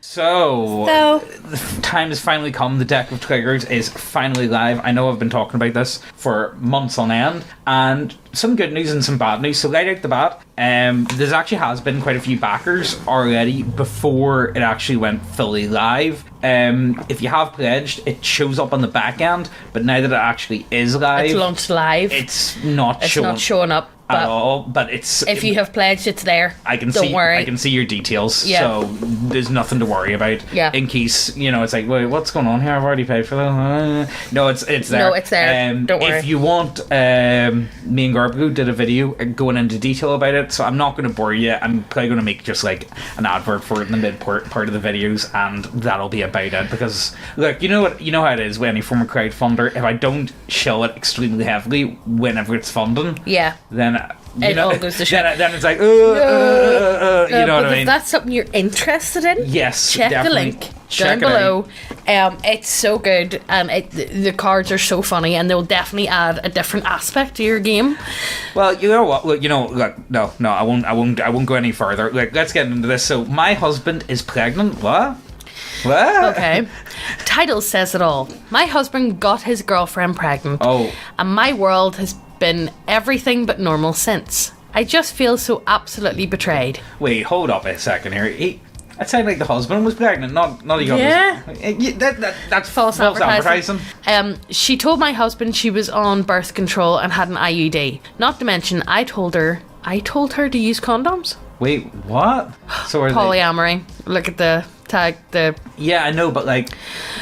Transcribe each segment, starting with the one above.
So, the time has finally come. The deck of triggers is finally live. I know I've been talking about this for months on end, and some good news and some bad news. So right out the bat, there actually has been quite a few backers already before it actually went fully live. If you have pledged, it shows up on the back end, but now that it actually is live, it's launched live. It's not showing up at all, but it's if you have pledged, it's there. Don't worry. I can see your details, so there's nothing to worry about. In case it's like, wait, what's going on here? I've already paid for that. No, it's there. No, it's there. Don't worry. If you want, me and Garbago did a video going into detail about it, so I'm not going to bore you. I'm probably going to make just like an advert for it in the mid part of the videos, and that'll be about it. Because look, you know how it is with any form of crowdfunder. If I don't show it extremely heavily whenever it's funding, then it all goes to shit. Then it's like, you know what I mean? If that's something you're interested in, yes, check definitely. the link down below. It's so good, and the cards are so funny, and they'll definitely add a different aspect to your game. Well, you know what? Look, no, I won't go any further. Like, let's get into this. So, my husband is pregnant. What? Okay. Title says it all. My husband got his girlfriend pregnant. And my world has been everything but normal since. I just feel so absolutely betrayed. Wait, hold up a second here. It sounded like the husband was pregnant, not a young. That's false advertising. She told my husband she was on birth control and had an IUD. Not to mention, I told her to use condoms. Wait, what? So polyamory. Look at the tag. I know, but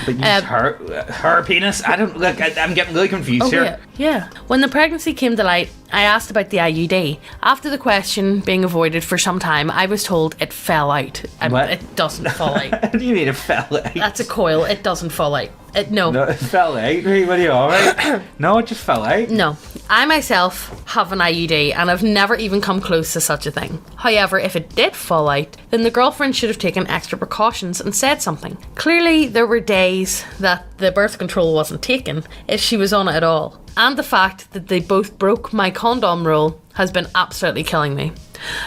use her penis. I don't look. I'm getting really confused here. Yeah. When the pregnancy came to light, I asked about the IUD. After the question being avoided for some time, I was told it fell out. It doesn't fall out. What do you mean it fell out? That's a coil. It doesn't fall out. No, it fell out. What are you alright? No, it just fell out. No, I myself have an IUD and I've never even come close to such a thing. However, if it did fall out, then the girlfriend should have taken extra precautions and said something. Clearly, there were days that the birth control wasn't taken, if she was on it at all. And the fact that they both broke my condom rule has been absolutely killing me.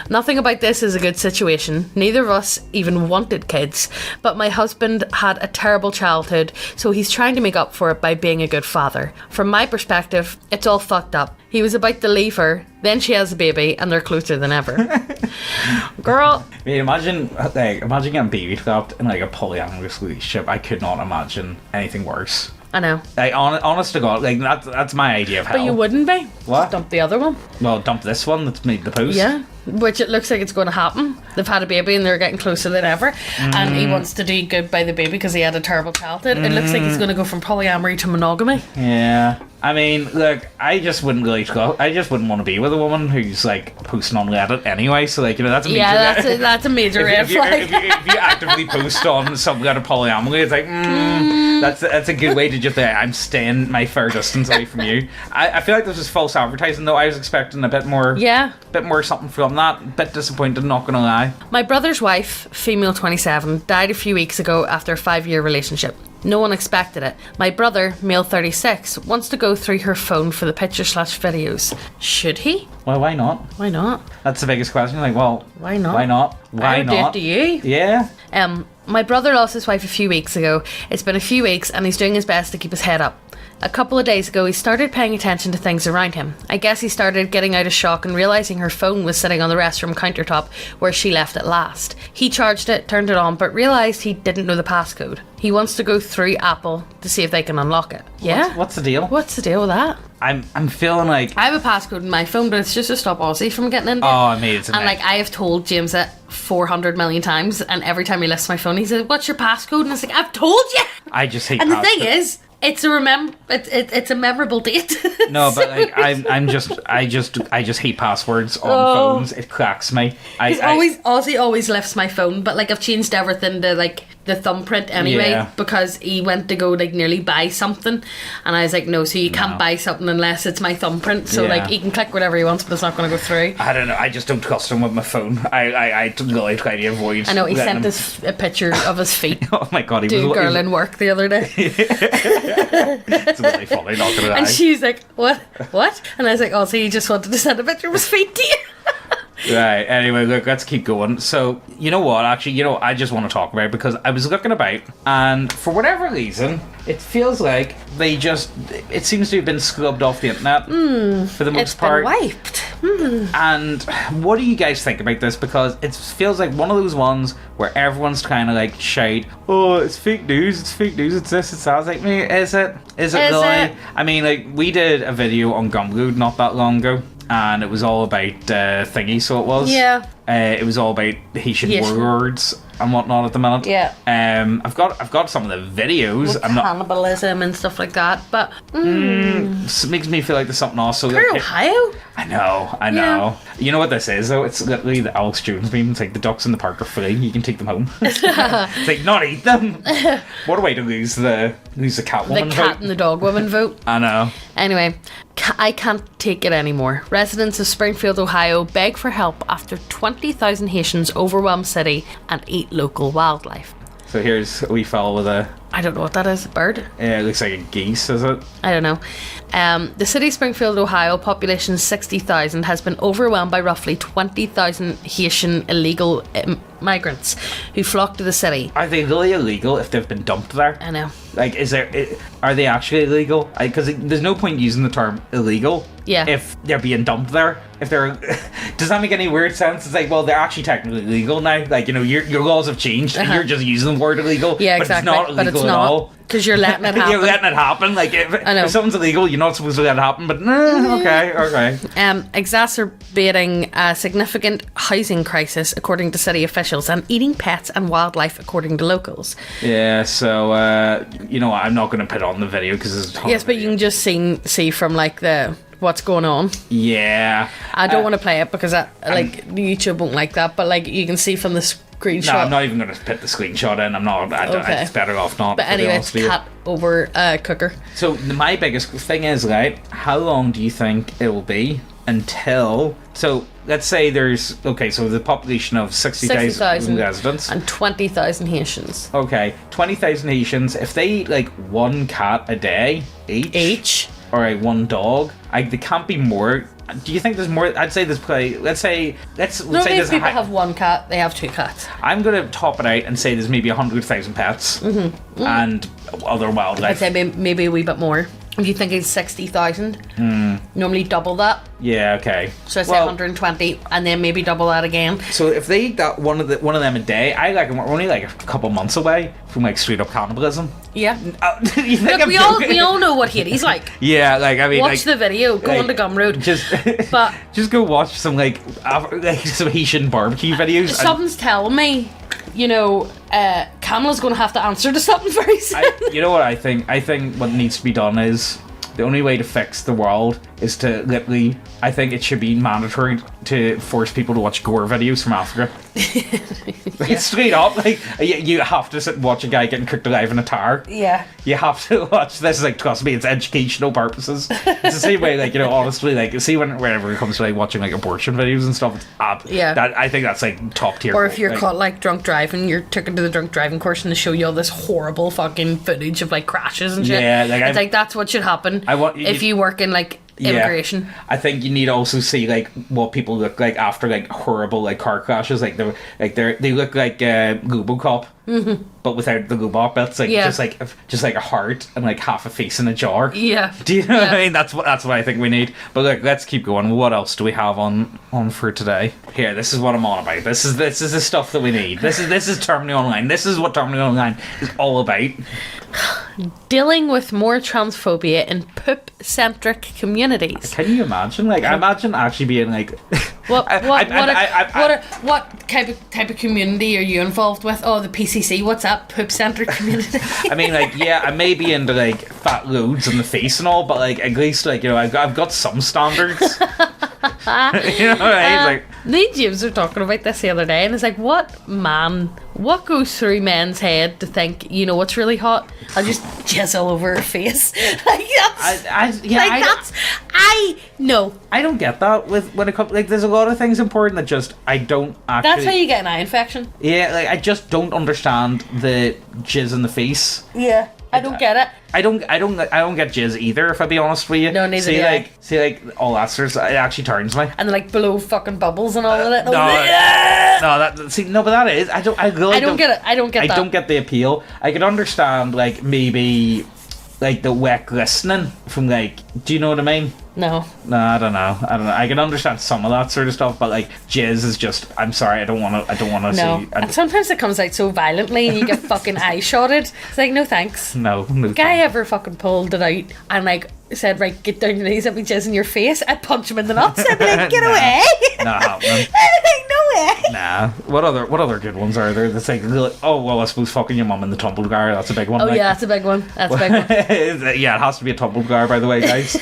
Nothing about this is a good situation. Neither of us even wanted kids, but my husband had a terrible childhood, so he's trying to make up for it by being a good father. From my perspective, it's all fucked up. He was about to leave her, then she has a baby, and they're closer than ever. Girl. I mean, imagine getting baby trapped in like a polyamorous relationship. I could not imagine anything worse. I know. Like, honest to God, like that's my idea of hell. But you wouldn't be. What? Just dump the other one. Well, dump this one that's made the post. Yeah. Which it looks like it's going to happen. They've had a baby and they're getting closer than ever. And he wants to do good by the baby because he had a terrible childhood. It looks like he's going to go from polyamory to monogamy. Yeah. I mean, look, I just wouldn't want to be with a woman who's like posting on Reddit anyway. So like, that's a major that's a major red flag. If you actively post on some kind of polyamory, it's like that's a good way to just I'm staying my fair distance away from you. I feel like this was false advertising though. I was expecting a bit more something from that. Bit disappointed, not gonna lie. My brother's wife, female 27, died a few weeks ago after a 5-year relationship. No one expected it. My brother, male 36, wants to go through her phone for the pictures/videos. Should he? Well, why not? Why not? That's the biggest question. Like, well, why not? Why not? Why not? Do you? Yeah. My brother lost his wife a few weeks ago. It's been a few weeks and he's doing his best to keep his head up. A couple of days ago, he started paying attention to things around him. I guess he started getting out of shock and realising her phone was sitting on the restroom countertop where she left it last. He charged it, turned it on, but realised he didn't know the passcode. He wants to go through Apple to see if they can unlock it. Yeah? What's the deal? What's the deal with that? I'm feeling like... I have a passcode in my phone, but it's just to stop Aussie from getting in there. Oh, I mean, it's and like, I have told James it 400 million times, and every time he lifts my phone, he says, "What's your passcode?" And it's like, I've told you! I just hate And the thing is... It's a memorable date. No, but like I just hate passwords on phones. It cracks me. Ozzy always lifts my phone, but like I've changed everything to like the thumbprint anyway because he went to go like nearly buy something, and I was like, no, so you can't buy something unless it's my thumbprint. So like he can click whatever he wants, but it's not going to go through. I don't know. I just don't trust him with my phone. I really try to avoid. I know he sent us a picture of his feet. Oh my God, he was a girl in work the other day. It's really funny, not gonna lie. And she's like, what? And I was like, oh, so you just wanted to send a picture of his feet to you? Right, anyway, look, let's keep going. So, you know what, actually, I just want to talk about it because I was looking about, and for whatever reason, it feels like it seems to have been scrubbed off the internet for the most part. It's been wiped. And what do you guys think about this? Because it feels like one of those ones where everyone's trying to like shout, oh, it's fake news, it's this, it sounds like me. Is it really? I mean, like, we did a video on Gumroad not that long ago, and it was all about thingy, so it was. Yeah. It was all about Haitian warlords and whatnot at the minute. Yeah. I've got some of the videos. With cannibalism and stuff like that, but it makes me feel like there's something also. For Ohio? I know. Yeah. You know what this is though? It's literally the Alex Jones meme. It's like the ducks in the park are free. You can take them home. It's like, not eat them. What a way to lose the cat woman The cat vote. and the dog woman vote. I know. Anyway, I can't take it anymore. Residents of Springfield, Ohio beg for help after 20,000 Haitians overwhelm city and eat local wildlife. So here's a wee fella with a... I don't know what that is. A bird? It looks like a geese, is it? I don't know. The city of Springfield, Ohio, population 60,000, has been overwhelmed by roughly 20,000 Haitian illegal migrants who flock to the city. Are they really illegal if they've been dumped there? I know. Like, are they actually illegal? Because there's no point using the term illegal. Yeah. If they're being dumped there, does that make any weird sense? It's like, well, they're actually technically legal now. Like, your laws have changed, and you're just using the word illegal. Yeah, but exactly. It's not illegal at all. Because you're letting it happen. You're letting it happen. Like, if something's illegal, you're not supposed to let it happen. But okay. Exacerbating a significant housing crisis, according to city officials, and eating pets and wildlife, according to locals. Yeah. So I'm not going to put on the video because yes, but you can just see from like the what's going on. Yeah. I don't want to play it because YouTube won't like that. But like you can see from the screenshot. No, I'm not even going to put the screenshot in. I'm not. It's better off not. But anyway, it's cat over cooker. So my biggest thing is, right, how long do you think it will be until... So let's say there's... Okay, so the population of 60,000 residents. And 20,000 Haitians. Okay, 20,000 Haitians. If they eat like one cat a day each? Or like one dog, they can't be more. Do you think there's more? I'd say there's probably. Let's say there's people have one cat, they have two cats. I'm gonna top it out and say there's maybe 100,000 pets and other wildlife. I'd say maybe a wee bit more. Do you think it's 60,000? Normally double that. Yeah, okay. So I say 120, and then maybe double that again. So if they eat that one of them a day, I reckon we're only like a couple months away from like straight up cannibalism. Yeah. You think Look, we all know what Haiti's like. Yeah, like I mean, watch the video. Go on to Gumroad. Just go watch some like some Haitian barbecue videos. Something's telling me, Kamala's going to have to answer to something very soon. You know what I think? I think what needs to be done is the only way to fix the world is to literally... I think it should be mandatory to force people to watch gore videos from Africa. Like, straight up, like you have to sit and watch a guy getting cooked alive in a tower. Yeah. You have to watch this. Like, trust me, it's educational purposes. It's the same way, like, honestly, like, see whenever it comes to like watching like abortion videos and stuff, it's I think that's like top tier. Or if you're caught like drunk driving, you're taken to the drunk driving course and they show you all this horrible fucking footage of like crashes and shit. Yeah, like that's what should happen. If you work in like immigration. Yeah. I think you need to also see like what people look like after like horrible like car crashes. Like they look like Globocop, but without the Globocop bits. Like just like a heart and like half a face in a jar. Yeah. Do you know what I mean? That's what I think we need. But look, let's keep going. What else do we have on for today? Here, this is what I'm on about. This is the stuff that we need. This is Terminally Online. This is what Terminally Online is all about. Dealing with more transphobia in poop-centric communities. Can you imagine? Like, I imagine actually being like... What type of community are you involved with? Oh, the PCC. What's that? Poop-centric community. I mean, like, yeah, I may be into like fat loads in the face and all, but like at least like I've got some standards. You know what I mean? Me and James were talking about this the other day, and it's like, what goes through men's head to think, what's really hot? I'll just jizz all over her face. Like that's I don't get that when it comes, like, there's a lot of things important that just I don't actually. That's how you get an eye infection. Yeah, like I just don't understand the jizz in the face. Yeah. I don't get it. I don't get jizz either, if I be honest with you. No, neither do I. See, like, all that sort of stuff, it actually turns me. And like blow fucking bubbles and all of it. No, but that is, I don't get it. I don't get that. I don't get the appeal. I could understand, like, maybe, like, the wet glistening from, like, do you know what I mean? No, I don't know. I can understand some of that sort of stuff, but like jizz is just. I'm sorry. I don't want to see. And sometimes it comes out so violently, and you get fucking eye shotted. It's like, no thanks. No. Guy ever fucking pulled it out and like said, right, get down your knees, let me jizz in your face. I'd punch him in the nuts. I'd be like, get away. Not happening. I'd be like, no way. Nah. What other good ones are there? That's like, oh well, I suppose fucking your mum in the tumbled car. That's a big one. Oh like. yeah, that's a big one. Yeah, it has to be a tumbled car, by the way, guys.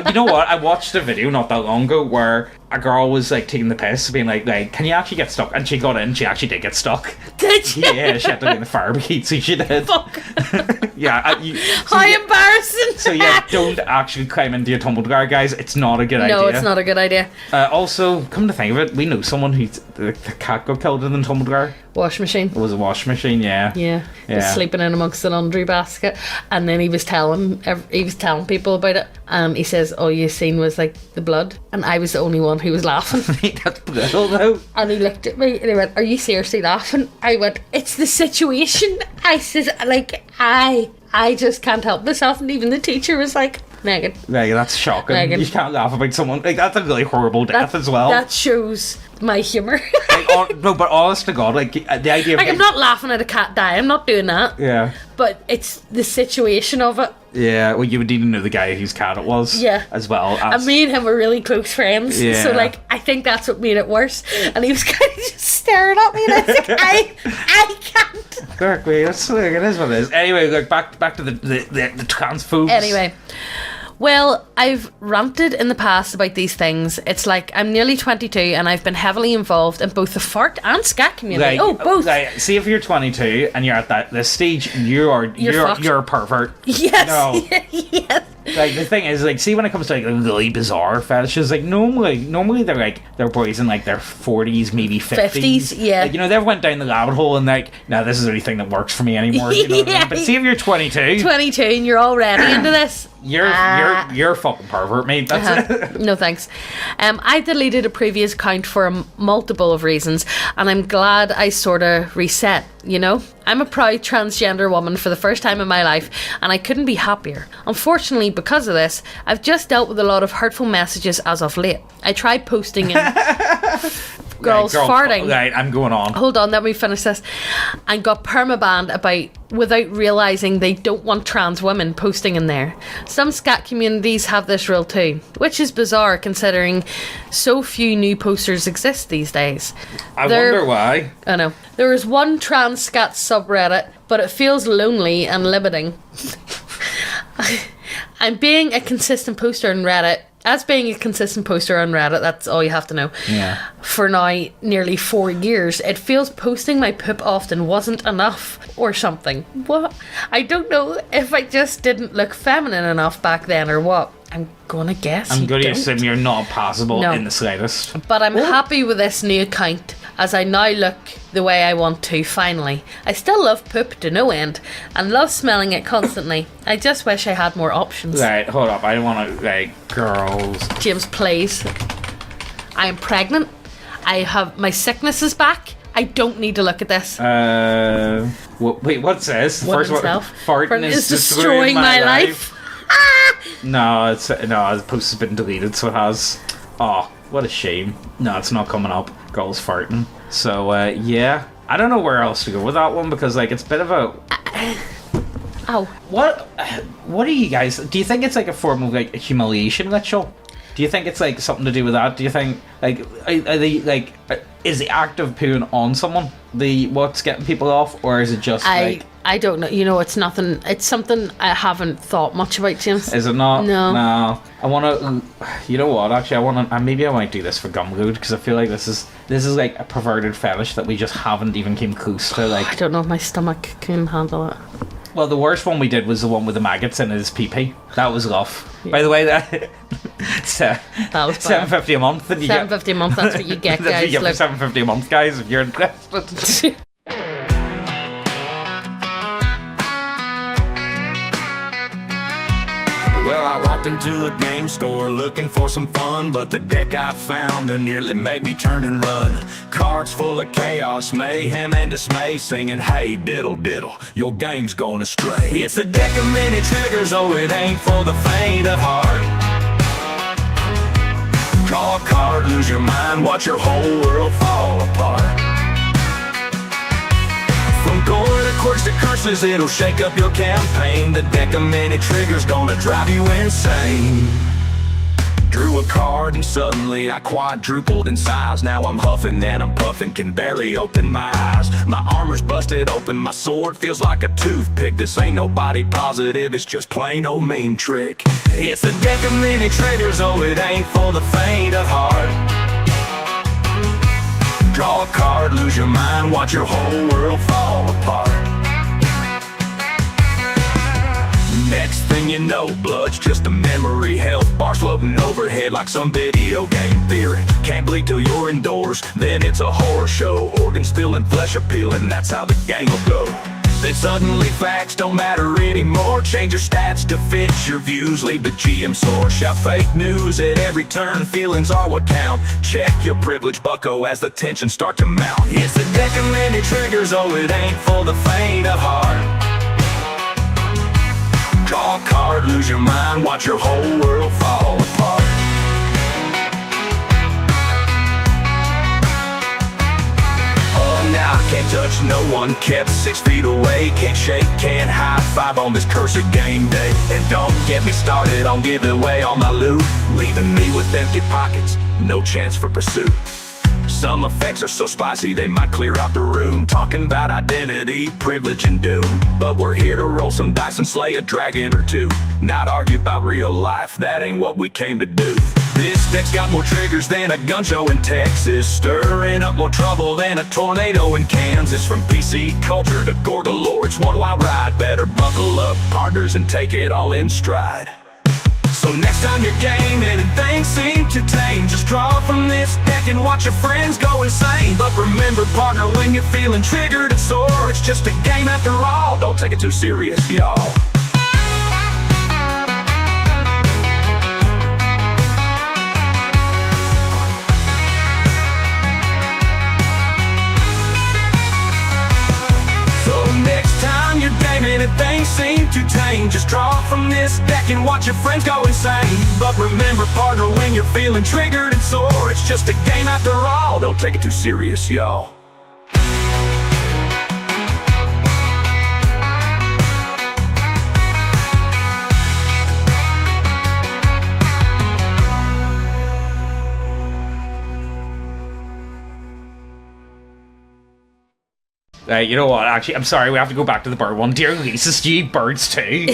You know what? I watched a video not that long ago where a girl was like taking the piss, being like, can you actually get stuck? And she got in. She actually did get stuck. Did she? Yeah, she had to be in the fire brigade, so she did. Fuck. Yeah. How embarrassing. So yeah, don't actually climb into a tumbled car, guys. It's not a good idea. No, it's not a good idea. Also, come to think of it, we know someone who's the cat got killed in the tumbled car. Wash machine. It was a wash machine, yeah. Yeah. He sleeping in amongst the laundry basket, and then he was telling people about it. He says, all you seen was like the blood, and I was the only one who was laughing. That's brutal though. And he looked at me and he went, are you seriously laughing? I went, it's the situation. I says, like, I just can't help myself. And even the teacher was like, Megan. Like, that's shocking. Megan. You can't laugh about someone. Like, that's a really horrible death as well. That shows my humour. No, but honest to God, like, the idea of... Like, I'm not laughing at a cat die. I'm not doing that. Yeah. But it's the situation of it. Yeah, well, you would need to know the guy whose cat it was. Yeah. As well. And me and him were really close friends. Yeah. So, like, I think that's what made it worse. And he was kind of just staring at me, and I was like, I can't. Look, it is what it is. Anyway, look, back to the transphobes. Anyway. Well, I've ranted in the past about these things. It's like I'm nearly 22 and I've been heavily involved in both the fart and scat community. Both. See, if you're 22 and you're at this stage, you're a pervert. Yes. No. Yes. Like, the thing is, like, see, when it comes to like really bizarre fetishes, like normally they're boys in like their 40s, maybe 50s. Yeah. Like, they've went down the rabbit hole and like, no, this is the only thing that works for me anymore. You know what I mean? But see, if you're 22 and you're already into this, you're fucking pervert, mate. That's it. No thanks. I deleted a previous account for a multiple of reasons, and I'm glad I sort of reset. I'm a proud transgender woman for the first time in my life, and I couldn't be happier. Unfortunately, because of this, I've just dealt with a lot of hurtful messages as of late. I tried posting in girls farting. Right, I'm going on. Hold on, let me finish this. And got permabanned without realising they don't want trans women posting in there. Some scat communities have this rule too, which is bizarre considering so few new posters exist these days. I wonder why. I know. There is one trans scat subreddit, but it feels lonely and limiting. I'm being a consistent poster on Reddit. As being a consistent poster on Reddit, that's all you have to know. Yeah. For now, nearly 4 years, it feels posting my poop often wasn't enough or something. What? I don't know if I just didn't look feminine enough back then or what. I'm gonna guess. I'm going to assume you're not passable in the slightest. But I'm happy with this new account, as I now look the way I want to, finally. I still love poop to no end, and love smelling it constantly. I just wish I had more options. Right, hold up. I don't want to, girls. James, please. I am pregnant. My sickness is back. I don't need to look at this. Wait, what's this? First one, farting is destroying my life. No, the post has been deleted, so it has. Oh, what a shame. No, it's not coming up. Girls farting. So, yeah. I don't know where else to go with that one, because, it's a bit of a... Ow. What do you guys... Do you think it's, a form of, a humiliation ritual? Do you think it's, something to do with that? Do you think, are they, is the act of pooing on someone what's getting people off, or is it just, I don't know. It's nothing. It's something I haven't thought much about, James. Is it not? No. I want to... You know what, actually, I want to... Maybe I might do this for Gumroad, because I feel like this is a perverted fetish that we just haven't even came close to, I don't know if my stomach can handle it. Well, the worst one we did was the one with the maggots in his pee-pee. That was rough. Yeah. By the way, that was $7.50 a month. $7.50 a month, that's what you get, guys. That's what you get for $7.50 a month, guys, if you're interested. Well, I walked into a game store looking for some fun, but the deck I found nearly made me turn and run. Cards full of chaos, mayhem and dismay, singing, hey, diddle diddle, your game's going astray. It's a deck of many triggers, oh, it ain't for the faint of heart. Draw a card, lose your mind, watch your whole world fall apart. From gore to quirks to curses, it'll shake up your campaign. The deck of many triggers gonna drive you insane. Drew a card and suddenly I quadrupled in size. Now I'm huffing and I'm puffing, can barely open my eyes. My armor's busted open, my sword feels like a toothpick. This ain't nobody positive, it's just plain old mean trick. It's a deck of many triggers, oh, it ain't for the faint of heart. Draw a card, lose your mind, watch your whole world fall apart. Next thing you know, blood's just a memory. Health bars floating overhead like some video game theory. Can't bleed till you're indoors, then it's a horror show. Organs spilling, flesh appealing, that's how the game will go. Then suddenly facts don't matter anymore. Change your stats to fit your views, leave the GM sore. Shout fake news at every turn, feelings are what count. Check your privilege, bucko, as the tensions start to mount. It's a deck of many triggers, oh, it ain't for the faint of heart. Draw a card, lose your mind, watch your whole world fall apart. Oh, now I can't touch no one, kept 6 feet away. Can't shake, can't high five on this cursed game day. And don't get me started on giving away all my loot, leaving me with empty pockets, no chance for pursuit. Some effects are so spicy they might clear out the room, talking about identity, privilege, and doom. But we're here to roll some dice and slay a dragon or two, not argue about real life, that ain't what we came to do. This deck's got more triggers than a gun show in Texas, stirring up more trouble than a tornado in Kansas. From PC culture to gore galore, it's one wild ride. Better buckle up, partners, and take it all in stride. So next time you're gaming and things seem to tame, just draw from this deck and watch your friends go insane. But remember, partner, when you're feeling triggered and sore, it's just a game after all, don't take it too serious, y'all. And things seem too tame, just draw from this deck and watch your friends go insane. But remember, partner, when you're feeling triggered and sore, it's just a game after all, don't take it too serious, y'all. You know what, actually, I'm sorry, we have to go back to the bird one. Dear racist, do you eat birds too?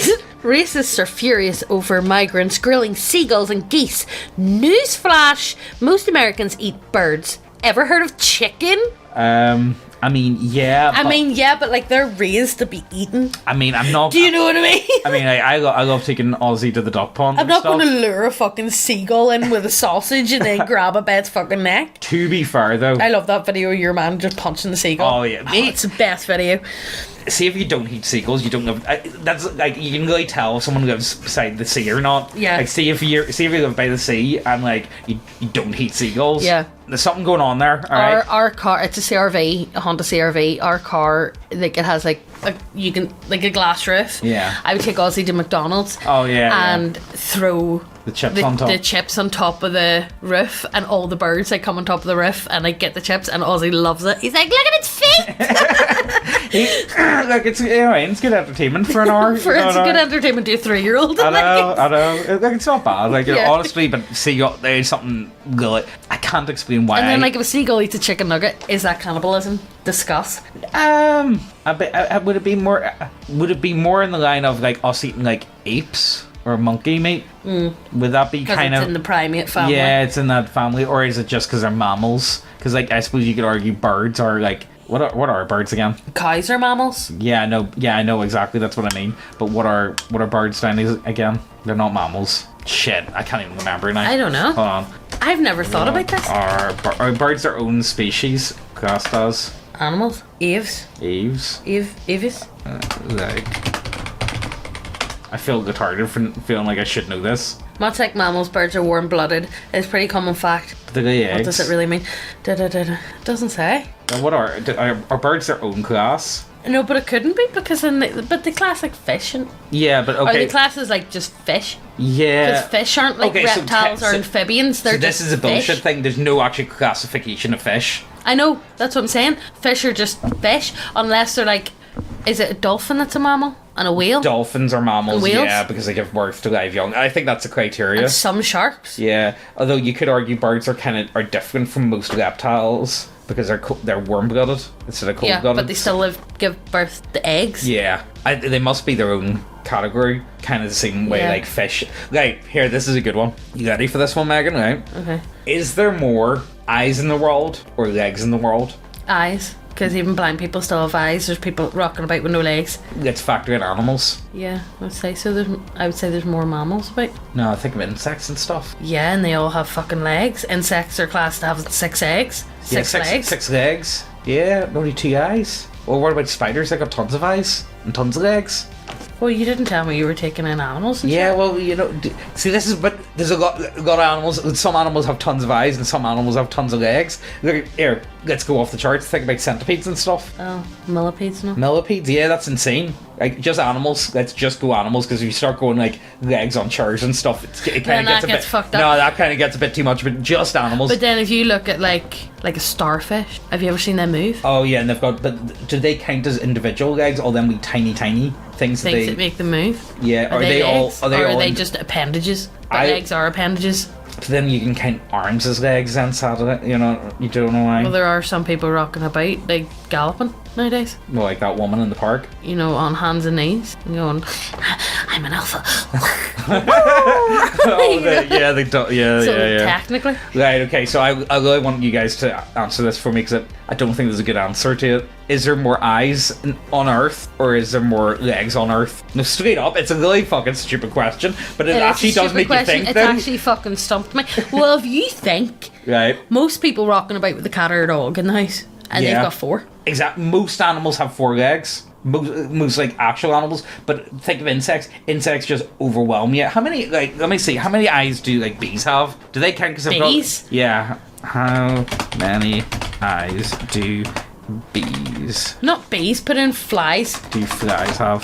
Racists are furious over migrants grilling seagulls and geese. Newsflash, most Americans eat birds. Ever heard of chicken? I mean, yeah. But like, they're raised to be eaten. I mean, I'm not... Do you know what I mean? I mean, I love taking Aussie to the duck pond. I'm not going to lure a fucking seagull in with a sausage and then grab a bed's fucking neck. To be fair, though... I love that video of your man just punching the seagull. Oh, yeah. It's the best video. See, if you don't eat seagulls, you don't live... That's, like, you can really tell if someone lives beside the sea or not. Yeah. Like, see if you live by the sea and, like, you don't eat seagulls. Yeah. There's something going on there, alright? Our car, it's a CRV, a Honda CRV. Our car, like, it has, like you can, like, a glass roof. Yeah. I would take Ozzy to McDonald's. Oh, yeah, and throw... The chips on top. The chips on top of the roof, and all the birds like come on top of the roof, and I get the chips, and Ozzy loves it. He's like, "Look at its feet!" Look, it's it's good entertainment for an hour. It's good entertainment to a 3-year-old. I know. Like, it's not bad. Like, Yeah. honestly, but seagull, there's something good. I can't explain why. And then, like, if a seagull eats a chicken nugget, is that cannibalism? Discuss. Would it be more? Would it be more in the line of like us eating like apes or monkey meat? Would that be kind it's of in the primate family? Yeah, it's in that family, or is it just because they're mammals? Because like I suppose you could argue birds are like what are birds again? Cows are mammals. Yeah, I know exactly. That's what I mean. But what are birds down again? They're not mammals. Shit, I can't even remember now. I don't know. Hold on. I've never thought about this. Are birds their own species? Classed as Animals. Aves. Aves. Aves. Like, I feel retarded for feeling like I should know this. Much like mammals, birds are warm-blooded. It's a pretty common fact. Do they lay eggs? What does it really mean? Doesn't say. Now, what are birds their own class? No, but it couldn't be because the class like fish and Yeah, but okay. or the class is like just fish. Yeah. Because fish aren't like Okay, so reptiles or amphibians. They're so this just is a bullshit fish. thing. There's no actual classification of fish. I know, that's what I'm saying. Fish are just fish, unless they're like, is it a dolphin that's a mammal? And a whale? Dolphins are mammals, And whales? yeah, because they give birth to live young. I think that's a criteria. And some sharks. Yeah, although you could argue birds are different from most reptiles because they're warm-blooded instead of Yeah, cold-blooded. but they still give birth to eggs. Yeah, they must be their own category, kind of the same way Yeah. like fish. Right, here, this is a good one. You ready for this one, Megan? Right? Okay. Is there more eyes in the world or legs in the world? Eyes. Because even blind people still have eyes. There's people rocking about with no legs. Let's factor in animals. Yeah, I would say so. I would say there's more mammals about. No, I think of insects and stuff. Yeah, and they all have fucking legs. Insects are classed to have 6 eggs. Yeah, 6 legs. 6 legs. Yeah, only 2 eyes. Well, what about spiders? They got tons of eyes and tons of legs. Well, you didn't tell me you were taking in animals and Yeah, shit. well, see, this is, but there's a lot of animals. Some animals have tons of eyes and some animals have tons of legs. Look, here, let's go off the charts. Think about centipedes and stuff. Oh, millipedes, no? Millipedes, yeah, that's insane. Like, just animals. Let's just go animals, because if you start going like legs on chairs and stuff, it kind of gets fucked up. No, that kind of gets a bit too much. But just animals. But then if you look at like a starfish, have you ever seen them move? Oh yeah, and they've got. But do they count as individual legs, or then we tiny things Things that make them move? Yeah, Are they legs? Are they just appendages? But legs are appendages. But then you can count arms as legs on Saturday. You don't know why. Well, there are some people rocking about, like galloping nowadays. Well, like that woman in the park. On hands and knees, and going, "I'm an alpha." They don't. Yeah, So yeah. technically, Right. Okay. So I really want you guys to answer this for me, because I don't think there's a good answer to it. Is there more eyes on Earth, or is there more legs on Earth? No, straight up, it's a really fucking stupid question, but it actually does make you think. It Then, actually fucking stumped me. Well, if you think right? most people rocking about with a cat or a dog in the house, and Yeah. they've got 4. Exactly. Most animals have 4 legs. Most like actual animals, but think of insects. Insects just overwhelm you. How many? Like, let me see. How many eyes do like bees have? Do they count? Because Bees? Yeah. How many eyes do bees? Not bees, put in flies. Do flies have?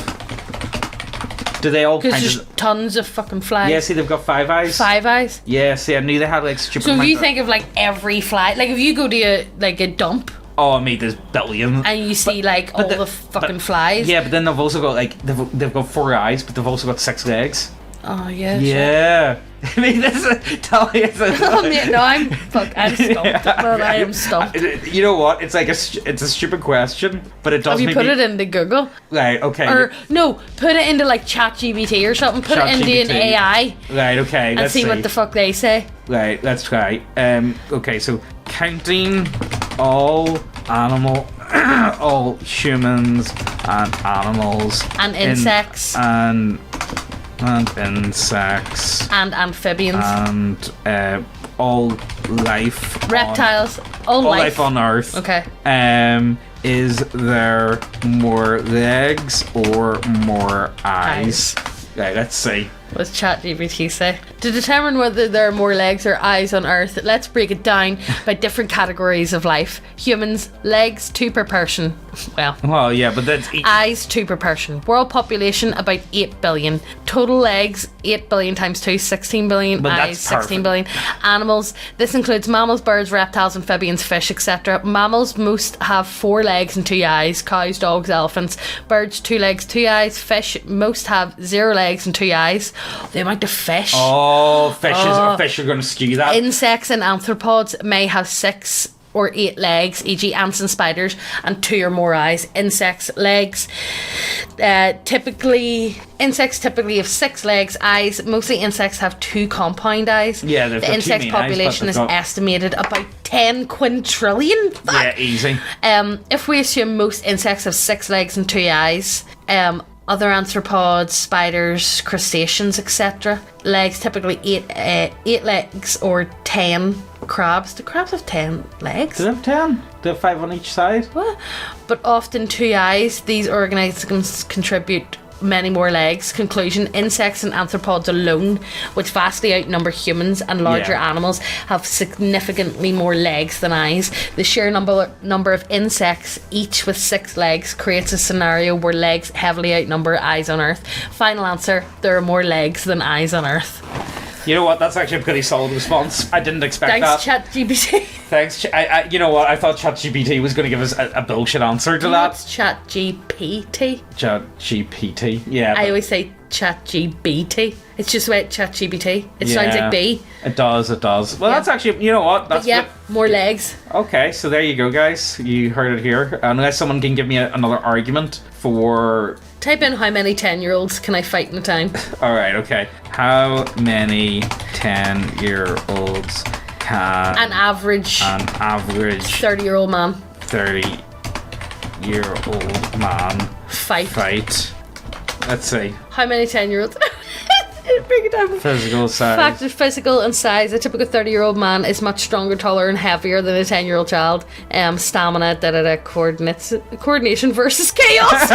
Do they all Because kind there's of? tons of fucking flies. Yeah. See, they've got 5 eyes. 5 eyes. Yeah. See, I knew they had like stupid. So if amount you of- think of like every fly, like if you go to a dump Oh, I made this billion. and you see like all the fucking flies. Yeah, but then they've also got like they've got 4 eyes, but they've also got 6 legs. Oh yeah. Yeah. I mean, tell me it's Oh, mate, no, I'm stumped. Man, I am stumped. You know what? It's like it's a stupid question, but it does. Have you put it into Google? Right. Okay. Or no, put it into like ChatGPT or something. Put it into an ChatGPT. AI Right. Okay. and Let's see what the fuck they say. Right. Let's try. Okay. So counting all all humans and animals And insects. and insects And amphibians. and all life Reptiles. All all life. life on Earth. Okay. Is there more legs or more eyes? Right, let's see. What's ChatGPT say? To determine whether there are more legs or eyes on Earth, let's break it down by different categories of life. Humans, legs 2 per person. Well, yeah, but that's Eyes 2 per person. World population about 8 billion. Total legs 8 billion times 2, 16 billion. But that's Eyes 16 perfect. billion. Animals. This includes mammals, birds, reptiles, amphibians, fish, etc. Mammals most have 4 legs and 2 eyes. Cows, dogs, elephants. Birds 2 legs, 2 eyes. Fish most have 0 legs and 2 eyes. The amount of fish. fish are going to skew that. Insects and arthropods may have 6 or 8 legs, e.g. ants and spiders, and 2 or more eyes. Insects' legs typically have 6 legs, eyes. Mostly insects have 2 compound eyes. Yeah, they've the got 2 insect main eyes, but population they've is got- estimated about 10 quintillion. Yeah, easy. If we assume most insects have 6 legs and 2 eyes, other arthropods, spiders, crustaceans, etc. Legs typically 8 legs or 10. Crabs. Do crabs have 10 legs? Do they have 10? Do they have 5 on each side? What? But often 2 eyes. These organisms contribute many more legs. Conclusion: insects and arthropods alone, which vastly outnumber humans and larger animals, have significantly more legs than eyes. The sheer number of insects, each with 6 legs, creates a scenario where legs heavily outnumber eyes on Earth. Final answer: there are more legs than eyes on Earth. You know what? That's actually a pretty solid response. I didn't expect Thanks, that. ChatGPT. Thanks. You know what? I thought ChatGPT was going to give us a bullshit answer to that. What's ChatGPT? ChatGPT. Yeah. I always say ChatGPT. It's just like ChatGPT. It sounds like B. It does. Well, that's actually. You know what? That's more legs. Okay, so there you go, guys. You heard it here. Unless someone can give me another argument for. Type in how many 10-year-olds can I fight in a time. Alright, okay. How many 10-year-olds can... An average 30-year-old man. 30-year-old man... Fight. Let's see. How many 10-year-olds... Break it down. Physical size. Factor: physical and size. A typical 30-year-old man is much stronger, taller, and heavier than a 10-year-old child. Stamina, coordination versus chaos.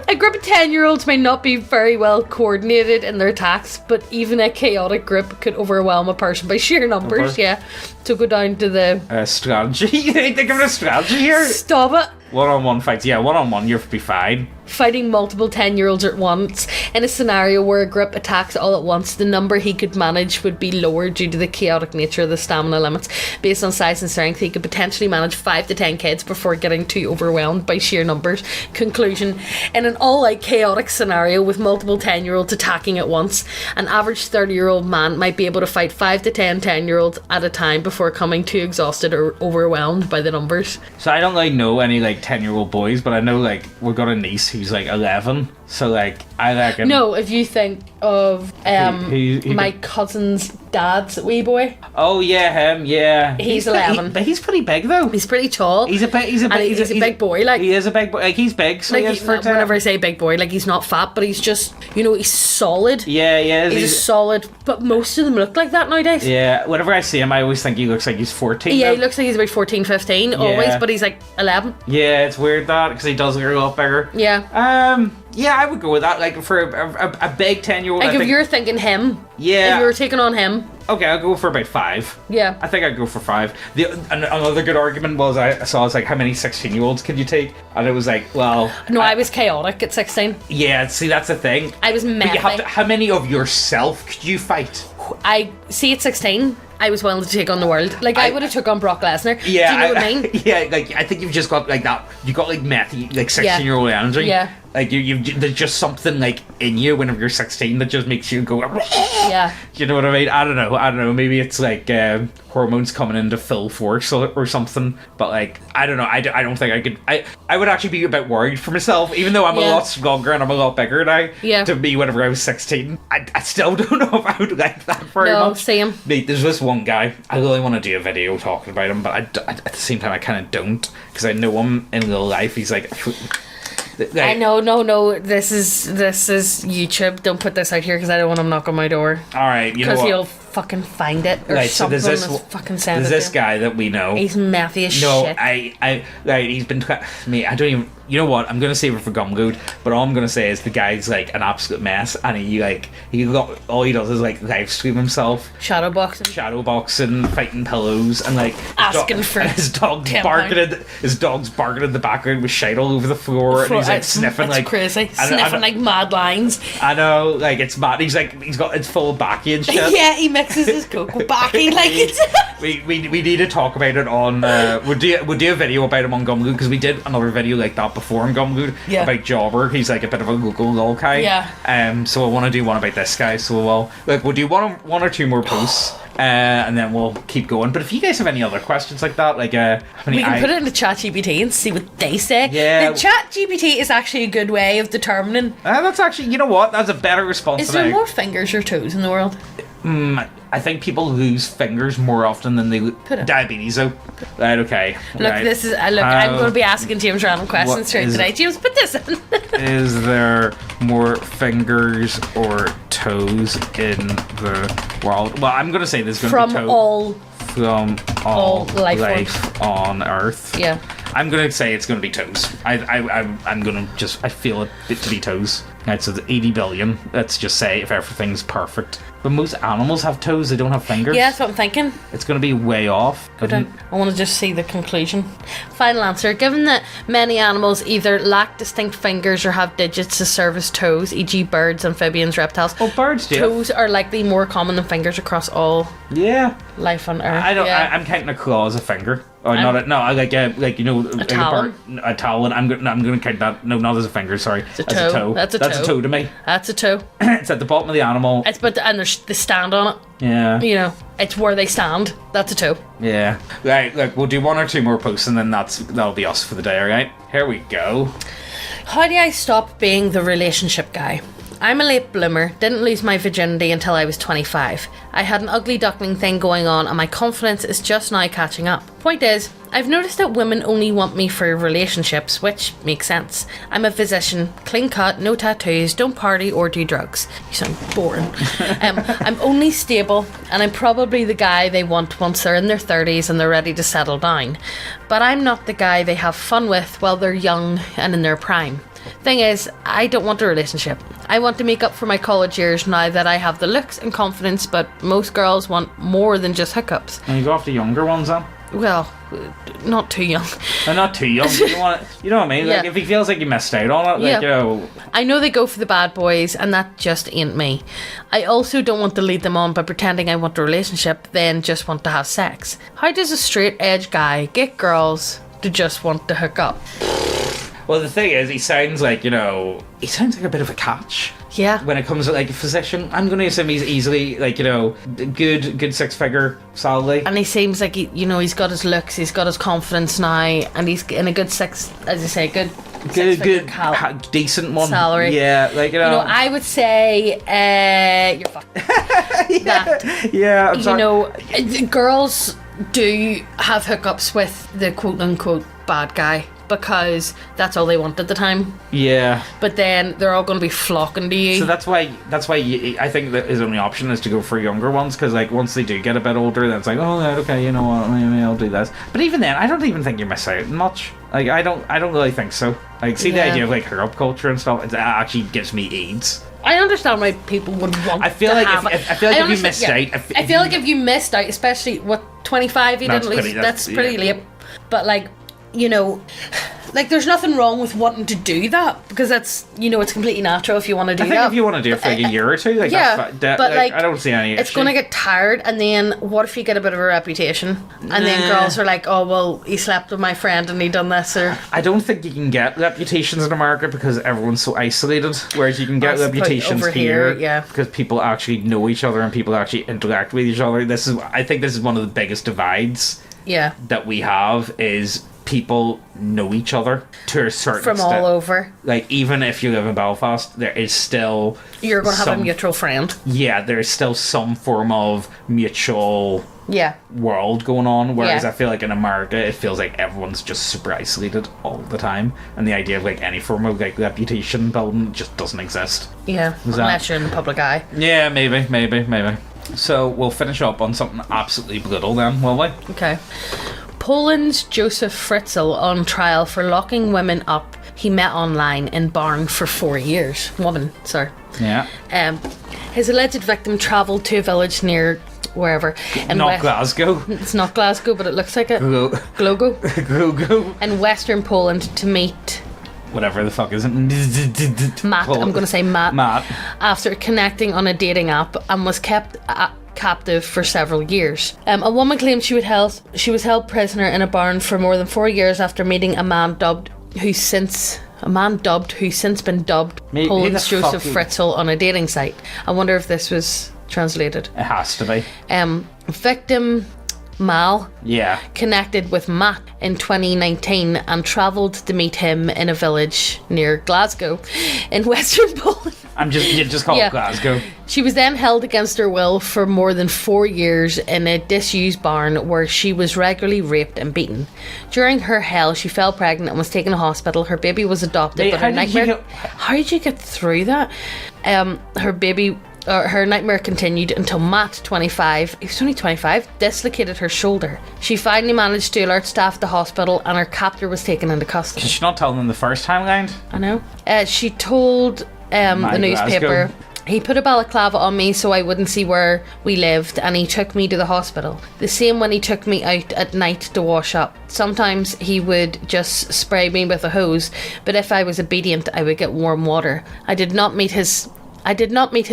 A group of 10-year-olds may not be very well coordinated in their attacks, but even a chaotic group could overwhelm a person by sheer numbers. Yeah. So go down to the strategy. You think they're giving a strategy here? Stop it. One-on-one fights. Yeah, one-on-one, you'll be fine. Fighting multiple 10-year-olds at once. In a scenario where a group attacks all at once, the number he could manage would be lower due to the chaotic nature of the stamina limits. Based on size and strength, he could potentially manage 5 to 10 kids before getting too overwhelmed by sheer numbers. Conclusion: in an all-out chaotic scenario with multiple 10-year-olds attacking at once, an average 30-year-old man might be able to fight 5 to 10 10-year-olds at a time before coming too exhausted or overwhelmed by the numbers. So I don't know any 10-year-old boys, but I know we've got a niece who's 11, so I reckon. No, if you think of my cousin's dad's wee boy. Oh yeah, him. Yeah, he's 11. But he's pretty big though. He's pretty tall. He's a big boy. He is a big boy. He's big. So whenever I say big boy, he's not fat, but he's just he's solid. Yeah. He's solid. But most of them look like that nowadays. Yeah. Whenever I see him, I always think he looks like he's 14. Yeah, though. he looks like he's about 14, 15 always, but he's 11. Yeah, it's weird because he does look a lot bigger. Yeah. Yeah, I would go with that. For a big 10-year-old. If you're thinking him. Yeah. If you were taking on him. Okay, I'll go for about 5. Yeah. I think I'd go for 5. Another good argument was I saw how many 16-year-olds could you take? And it was well... No, I was chaotic at 16. Yeah, see, that's the thing. I was messy. But how many of yourself could you fight? At 16... I was willing to take on the world. I would have took on Brock Lesnar. Yeah, do you know what I mean? Yeah, I think you've just got that. You got methy, 16-year-old energy. Yeah. There's just something in you whenever you're 16 that just makes you go. Yeah. You know what I mean? I don't know. Maybe it's hormones coming into full force or something. But I don't know. I don't think I could. I would actually be a bit worried for myself, even though I'm a lot stronger and I'm a lot bigger now. Yeah. To me, whenever I was 16, I still don't know if I would like that very much. No, same. Mate, there's this one guy. I really want to do a video talking about him, but at the same time, I kind of don't because I know him in real life. He's I know, no. This is YouTube. Don't put this out here because I don't want him knocking on my door. All right, you know what? Because he'll fucking find it or something. So there's this guy that we know. He's methy as shit. No, he's been. Mate, I don't even. You know what? I'm gonna save it for Gumgood, but all I'm gonna say is the guy's an absolute mess, and he all he does is live stream himself, shadowboxing, fighting pillows, and asking for his dog's barking in the background with shite all over the floor, and he's sniffing it's crazy, sniffing mad lines. I know, it's mad. He's it's full of backy and shit. Yeah, he mixes his coke with backy it's. We need to talk about it on. We'll do a video about him on Gumgood because we did another video like that before on Gumgood about Jobber. He's a bit of a local lol guy. Yeah. So I want to do one about this guy. So we'll do one or two more posts. And then we'll keep going. But if you guys have any other questions like that, we can put it into ChatGPT and see what they say. Yeah. The ChatGPT is actually a good way of determining. That's actually, you know what? That's a better response. Is there more fingers or toes in the world? I think people lose fingers more often than they diabetes. though. Right, okay. Look, right. this is I'm going to be asking James random questions straight today. James, put this in. Is there more fingers or toes in the world? Well, I'm going to say there's going to be toes. From all life on Earth. Yeah. I'm gonna say it's gonna be toes. I'm gonna just, I feel it to be toes. Right, so the 80 billion. Let's just say if everything's perfect. But most animals have toes. They don't have fingers. Yeah, that's what I'm thinking. It's gonna be way off. I want to just see the conclusion. Final answer. Given that many animals either lack distinct fingers or have digits to serve as toes, e.g. birds, amphibians, reptiles. Oh, birds do. Toes are likely more common than fingers across all life on Earth. I don't. Yeah. I'm counting a claw as a finger. Oh, not a, no. I like you know, a talon. A talon. I'm gonna count that. No, not as a finger. Sorry, it's a toe. That's a toe to me. That's a toe. It's at the bottom of the animal. And they stand on it. Yeah. You know, it's where they stand. That's a toe. Yeah. Right. Look, we'll do one or two more posts, and then that'll be us for the day. All right. Here we go. How do I stop being the relationship guy? I'm a late bloomer, didn't lose my virginity until I was 25. I had an ugly duckling thing going on and my confidence is just now catching up. Point is, I've noticed that women only want me for relationships, which makes sense. I'm a physician, clean cut, no tattoos, don't party or do drugs. You sound boring. I'm only stable and I'm probably the guy they want once they're in their 30s and they're ready to settle down. But I'm not the guy they have fun with while they're young and in their prime. Thing is, I don't want a relationship. I want to make up for my college years now that I have the looks and confidence, but most girls want more than just hookups. And you go after younger ones then? Well, not too young. No, not too young. You know what I mean? Like, if he feels like you missed out on it, like, you know. I know they go for the bad boys, and that just ain't me. I also don't want to lead them on by pretending I want a relationship, then just want to have sex. How does a straight edge guy get girls to just want to hook up? Well, the thing is, he sounds like, you know, he sounds like a bit of a catch. Yeah. When it comes to, like, a physician, I'm going to assume he's easily, like, you know, good six-figure salary. And he seems like, he's got his looks, he's got his confidence now, and he's in a good decent one. Salary. Yeah, like, you know. I would say, you're fucked. Yeah, I'm sorry. Girls do have hookups with the quote-unquote bad guy. Because that's all they want at the time. Yeah. But then they're all going to be flocking to you. So that's why I think that his only option is to go for younger ones, because like once they do get a bit older, then it's like, oh, okay, you know what, maybe I'll do this. But even then, I don't even think you miss out much. Like I don't really think so. Like see the idea of like hookup culture and stuff, it actually gives me AIDS. I understand why people would want. I feel like if you missed out, I feel like if you missed out, especially what 25, you didn't lose. That's pretty late. But like. Like there's nothing wrong with wanting to do that because that's it's completely natural if you want to do that. I think if you want to do it for like a year or two, like that's but like I don't see any issue. It's going to get tired, and then what if you get a bit of a reputation, and then girls are like, oh well, he slept with my friend and he done this, or I don't think you can get reputations in America because everyone's so isolated, whereas you can get reputations here because people actually know each other and people actually interact with each other. I think this is one of the biggest divides that we have is people know each other to a certain from extent. All over. Like even if you live in Belfast, there is still you're going to have a mutual friend. Yeah, there's still some form of mutual world going on. Whereas I feel like in America, it feels like everyone's just super isolated all the time, and the idea of like any form of like reputation building just doesn't exist. Yeah, unless you're in the public eye. Yeah, maybe. So we'll finish up on something absolutely brutal then, will we? Okay. Poland's Joseph Fritzl on trial for locking women up he met online in barn for 4 years. Woman, sorry. Yeah. His alleged victim travelled to a village near wherever. Glasgow. It's not Glasgow, but it looks like it. Glogo. In western Poland to meet... whatever the fuck is it? Matt. I'm going to say Matt. Matt. After connecting on a dating app and was kept... captive for several years. A woman claimed she was held prisoner in a barn for more than 4 years after meeting a man dubbed who's since been dubbed Poland's Joseph Fritzl on a dating site. I wonder if this was translated. It has to be. Victim Mal connected with Matt in 2019 and travelled to meet him in a village near Glasgow in western Poland. You just call it Glasgow. She was then held against her will for more than 4 years in a disused barn where she was regularly raped and beaten. During her hell, she fell pregnant and was taken to hospital. Her baby was adopted, but her nightmare... How did you get through that? Her baby... Her nightmare continued until Matt, 25, he was only 25, dislocated her shoulder. She finally managed to alert staff at the hospital and her captor was taken into custody. Did she not tell them the first time round? I know. She told the newspaper... Glasgow. He put a balaclava on me so I wouldn't see where we lived, and he took me to the hospital. The same when he took me out at night to wash up. Sometimes he would just spray me with a hose, but if I was obedient, I would get warm water. I did not meet his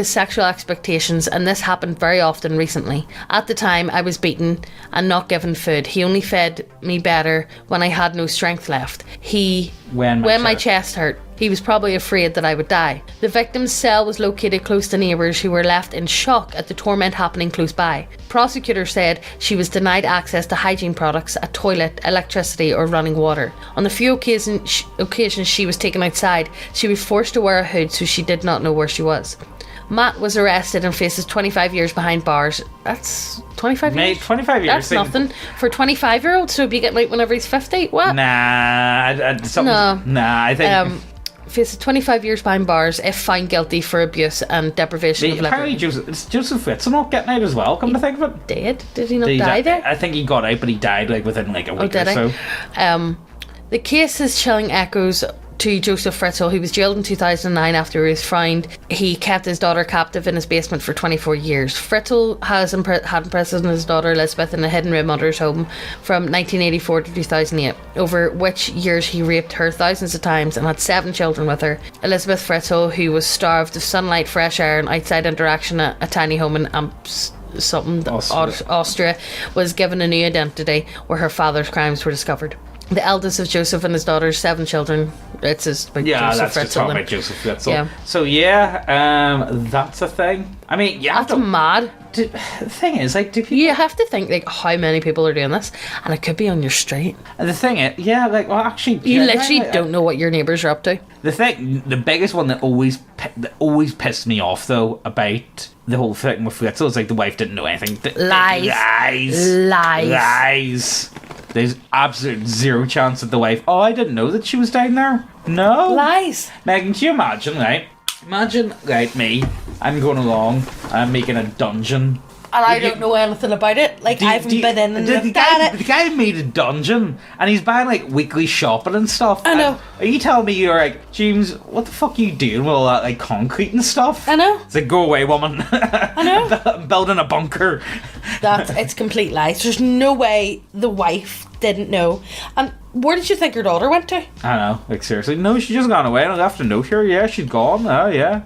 sexual expectations, and this happened very often recently. At the time, I was beaten and not given food. He only fed me better when I had no strength left. When my chest hurt. He was probably afraid that I would die. The victim's cell was located close to neighbours who were left in shock at the torment happening close by. Prosecutors said she was denied access to hygiene products, a toilet, electricity or running water. On the few occasions she was taken outside, she was forced to wear a hood so she did not know where she was. Matt was arrested and faces 25 years behind bars. That's 25 years? 25 years. That's nothing. For a 25-year-old, so he'll be getting out whenever he's 50? What? Nah, I think... faces 25 years behind bars if found guilty for abuse and deprivation of liberty. Apparently Joseph Fritzl not getting out as well, come to think of it. Did he not die there? I think he got out, but he died within a week or so. The case is chilling echoes to Joseph Fritzl, who was jailed in 2009 after he was found he kept his daughter captive in his basement for 24 years. Fritzl had imprisoned his daughter Elizabeth in a hidden room under his home from 1984 to 2008, over which years he raped her thousands of times and had 7 children with her. Elizabeth Fritzl, who was starved of sunlight, fresh air and outside interaction at a tiny home in Austria, was given a new identity where her father's crimes were discovered. The eldest of Joseph and his daughter's 7 children. It's just about Joseph Fritzl. About Joseph Fritzl. Yeah. So that's a thing. I mean, that's mad. The thing is, do people... You have to think, how many people are doing this, and it could be on your street. And the thing is, actually... You literally don't know what your neighbours are up to. The biggest one that always pissed me off, though, about the whole thing with Fritzl is, the wife didn't know anything. Lies. There's absolute zero chance that the wife... Oh, I didn't know that she was down there. No. Lies. Megan, can you imagine, right? Imagine, me. I'm going along. I'm making a dungeon. And I don't know anything about it. I haven't been in and looked at it. The guy made a dungeon and he's buying weekly shopping and stuff. I know. Are you telling me you're James, what the fuck are you doing with all that concrete and stuff? I know. It's go away, woman. I know. I'm building a bunker. It's complete lies. There's no way the wife didn't know. And where did you think your daughter went to? I know. Seriously. No, she just gone away and I left a note here. Yeah, she's gone. Oh, yeah.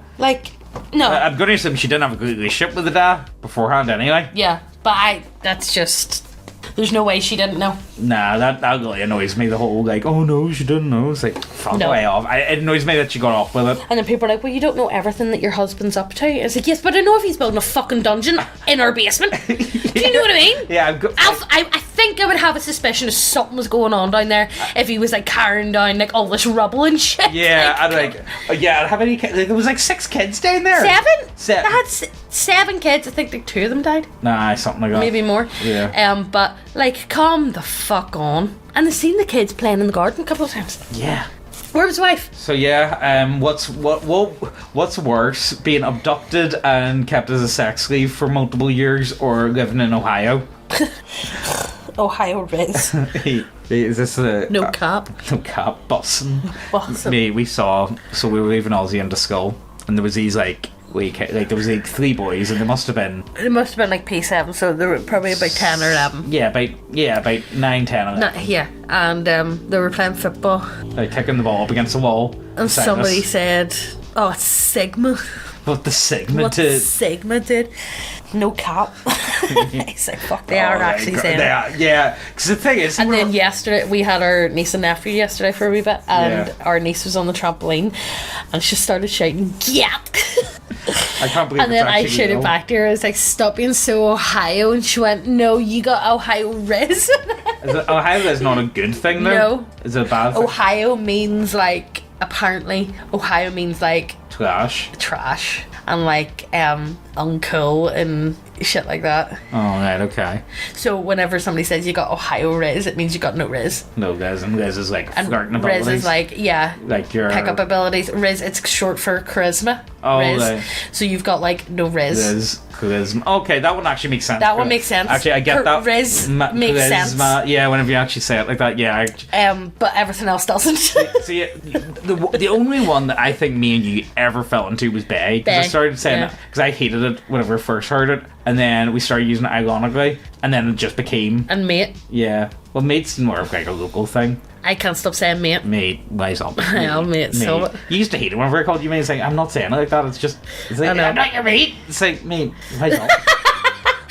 No. I'm going to assume she didn't have a good relationship with the dad beforehand anyway. Yeah, but that's just... There's no way she didn't know. Nah, that really annoys me. The whole oh no, she didn't know. It's fuck way off. It annoys me that she got off with it. And then people are well, you don't know everything that your husband's up to. It's yes, but I know if he's building a fucking dungeon in our basement. Do you know what I mean? Yeah, I think I would have a suspicion if something was going on down there if he was carrying down all this rubble and shit. Yeah, I'd have any kids. There was 6 kids down there. 7? I had 7 kids. I think 2 of them died. Nah, something like that. Maybe more. Yeah. But calm the fuck on. And I've seen the kids playing in the garden a couple of times. Yeah. Where was his wife? So what's worse, being abducted and kept as a sex slave for multiple years, or living in Ohio? Ohio Riz. Is this a no cap? No cap, bussin'. We saw. So we were leaving Aussie into school, and there was these there was 3 boys, and they must have been P7, so they were probably about 10 or 11. Yeah, about 9, 10, 11. Yeah, and they were playing football. Kicking the ball up against the wall. And somebody said, "Oh, it's Sigma." What the Sigma did? Sigma did. No cap. It's fuck, they are actually saying they are, yeah. Because the thing is... And then yesterday, we had our niece and nephew yesterday for a wee bit, and our niece was on the trampoline, and she started shouting, "Yap!" I can't believe And then I shouted back to her, I was stop being so Ohio, and she went, "No, you got Ohio Riz." Ohio is not a good thing, though? No. Is it a bad thing? Ohio means, apparently, Ohio means, Trash. and, uncool, and shit like that. Oh, right, okay. So whenever somebody says you got Ohio Riz, it means you got no Riz. No Riz, and Riz is like And flirting Riz abilities. is like, yeah, like your pickup abilities. Riz, it's short for charisma. Oh, Riz. right. So you've got like no Riz. Charisma. Okay, that one actually makes sense. That one makes sense. Actually, I get that. Riz makes sense. Yeah, whenever you actually say it like that, yeah. But everything else doesn't. So yeah, the only one that I think me and you ever fell into was Bay. Because I started saying it because I hated it whenever I first heard it, and then we started using it ironically, and then it just became. And mate. Yeah. Well, mate's more of like a local thing. I can't stop saying mate. Mate, wise up. Well, mate, so... You used to hate it whenever I called you mate. It's like, I'm not saying it like that. It's like, I'm not your mate. It's like, mate, wise up.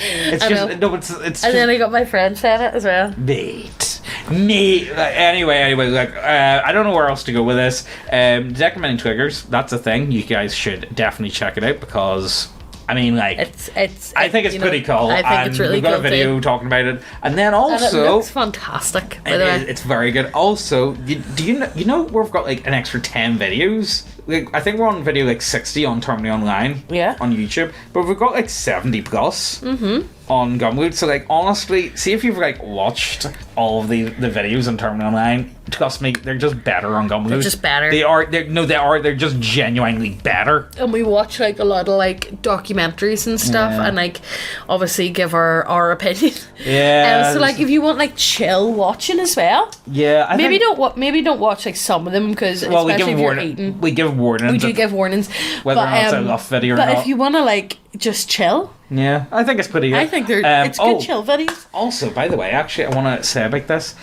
It's just, no, it's And just, then I got my friend saying it as well. mate. Anyway, like, I don't know where else to go with this. Recommending triggers, that's a thing. You guys should definitely check it out because... I mean, like, I think it's pretty cool. I think it's really we've got cool a video too. talking about it, and then also And it looks fantastic. By the way, it's very good. Also, do you know we've got like an extra 10 videos? Like, I think we're on video like 60 on Terminally Online, on YouTube, but we've got like 70 plus on Gumroad. So like, honestly, see if you've like watched all of the videos on Terminally Online. Trust me, they're just better on Gumroad. They're just better. They're just genuinely better. And we watch like a lot of like documentaries and stuff, and like obviously give our opinion. Yeah. So like, if you want like chill watching as well, maybe don't watch like some of them because especially if you're eating. We give warnings. We do give warnings. Whether or not it's a rough video or not. But if you want to like just chill, yeah, I think it's pretty good. I think it's good chill videos. Also, by the way, actually, I want to say about this.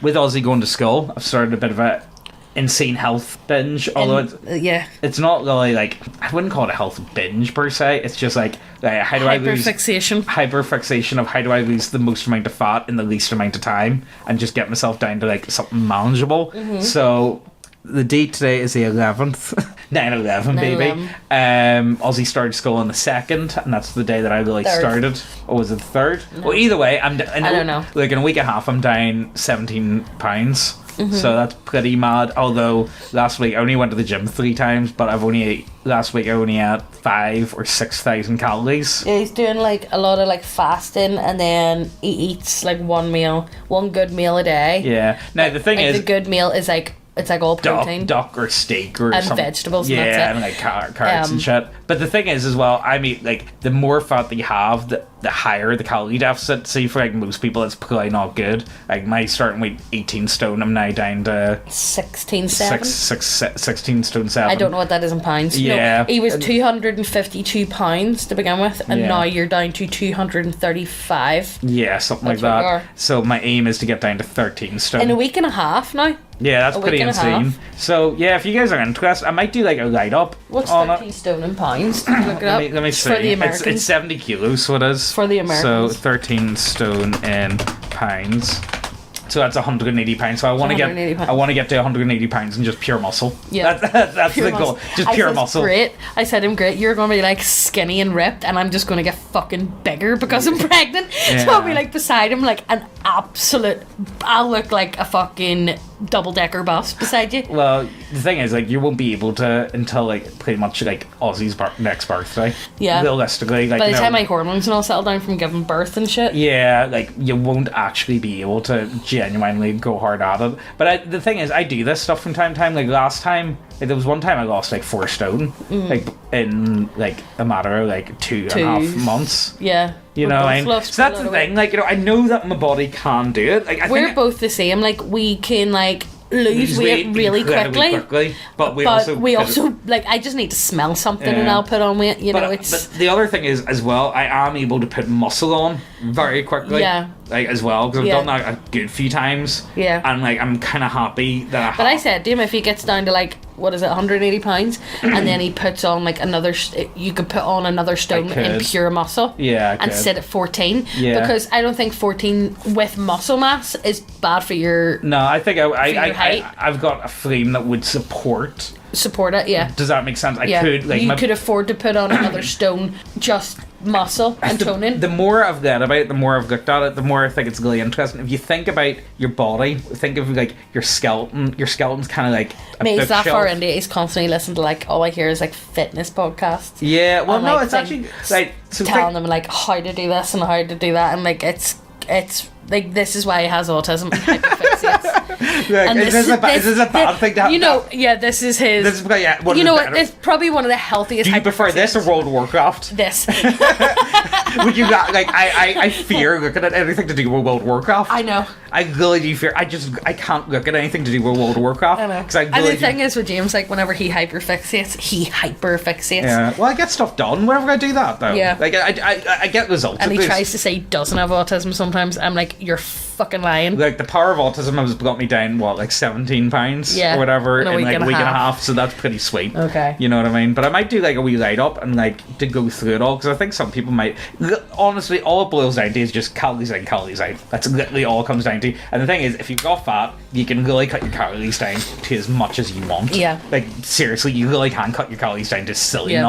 With Ozzy going to school, I've started a bit of a insane health binge. Although it's not really like, I wouldn't call it a health binge per se. It's just like how do I lose hyperfixation of how do I lose the most amount of fat in the least amount of time and just get myself down to like something manageable. So the date today is the 11th. 9/11, baby. Ozzy started school on the 2nd, and that's the day that I really started. Or was it the 3rd? No. Well, either way, I don't know. Like in a week and a half, I'm down 17 pounds. So that's pretty mad. Although last week I only went to the gym 3 times, but last week I only had 5,000 or 6,000 calories. Yeah, he's doing like a lot of like fasting, and then he eats like one good meal a day. Yeah. Now the thing is, the good meal is like, it's like all protein, duck or steak or and something. Vegetables. Yeah, and that's it. and like carrots and shit. But the thing is, as well, I mean, like the more fat that you have, the higher the calorie deficit. See, for like most people, it's probably not good. Like my starting weight, 18 stone. I'm now down to 16.7. 16 stone 7. I don't know what that is in pounds. Yeah, no, he was 252 pounds to begin with, and now you're down to 235. Yeah, something like that. So my aim is to get down to 13 stone in a week and a half now. Yeah, that's pretty insane. So yeah, if you guys are interested, I might do like a light up. What's 13 stone in pounds? Look it up. Let me see. For the Americans. It's 70 kilos, so it is. For the Americans. So 13 stone in pounds. So that's 180 pounds. So I want to get to 180 pounds and just pure muscle. Yeah, that's the goal. Just pure muscle. Great. I said him great. You're going to be like skinny and ripped, and I'm just going to get fucking bigger because I'm pregnant. Yeah. So I'll be like beside him, like an absolute. I'll look like a fucking double-decker bus beside you. Well, the thing is, like, you won't be able to until like pretty much like Ozzy's next birthday. Yeah. Realistically, like by the time my hormones and all settle down from giving birth and shit. Yeah, like you won't actually be able to genuinely go hard at it. But the thing is, I do this stuff from time to time. Like last time, like, there was one time I lost like 4 stone, like in like a matter of like 2.5 months. Yeah. You know, so that's the thing. Like, you know, I know that my body can do it. Like, we're both the same. Like, we can like lose weight really quickly, but we also like, I just need to smell something and I'll put on weight. You know, but the other thing is as well, I am able to put muscle on very quickly. Yeah. Like as well, because I've done that a good few times. Yeah. And like I'm kind of happy that. But I said to him, if he gets down to like, what is it, 180 pounds, and then he puts on like another, you could put on another stone in pure muscle. Yeah. And sit at 14. Yeah. Because I don't think 14 with muscle mass is bad for your. No, I think I've got a frame that would support it. Yeah. Does that make sense? I could like you could afford to put on another stone just muscle and toning. The more I've read about it, the more I've looked at it, the more I think it's really interesting. If you think about your body, think of like your skeleton. Your skeleton's kind of like a He's that bookshelf. far into it, he's constantly listening to like, all I hear is like fitness podcasts. Yeah, well, And, no, like, it's actually like so telling them like how to do this and how to do that, and like it's like, this is why he has autism and hyperfixates. Like, is this a bad thing to have? You know, yeah, this is his. This is yeah. You know what? It's probably one of the healthiest. Do you prefer this or World of Warcraft? This? Would you not like? I fear looking at anything to do with World of Warcraft. I know. I really do fear. I can't look at anything to do with World of Warcraft. I know. Because And the thing is with James, like whenever he hyperfixates. Yeah. Well, I get stuff done whenever I do that, though. Yeah. Like I get results. And at he least. tries to say he doesn't have autism sometimes. I'm like, you're fucking lying. Like the power of autism has got me down like 17 pounds Yeah, or whatever in a in week like and a a week and a half. half. So that's pretty sweet. Okay. You know what I mean? But I might do like a wee light up and like to go through it all, because I think some people might. Honestly, all it boils down to is just calories in, calories out. That's literally all it comes down to. And the thing is, if you've got fat, you can really cut your calories down to as much as you want. Yeah. Like seriously, you really can cut your calories down to silly Yeah.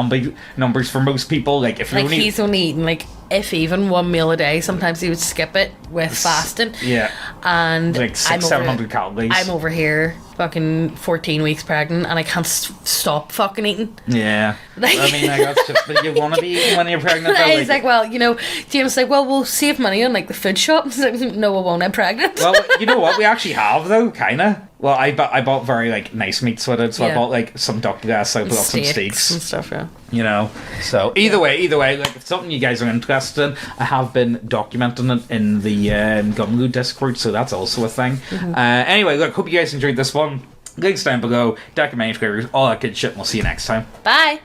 numbers for most people. Like if you're Like he's only eating like, if even one meal a day. Sometimes he would skip it with fasting. Yeah. And Like 600-700 calories. I'm over here fucking 14 weeks pregnant and I can't stop fucking eating. Yeah. Like- I mean, like, that's just what you want to be eating when you're pregnant. Though, He's like, well, you know, James is like, well, we'll save money on like the food shop. He's like, no, I won't. I'm pregnant. well, you know what? We actually have, though, kind of. Well, I bought very, like, nice meats with it. So I Yeah. bought, like, some duck breasts. I bought some steaks. and stuff. Yeah. You know? So, either way, like, if it's something you guys are interested in, I have been documenting it in the Gumglue Discord, so that's also a thing. Mm-hmm. Anyway, look, hope you guys enjoyed this one. Links down below, documentary, all that good shit, and we'll see you next time. Bye.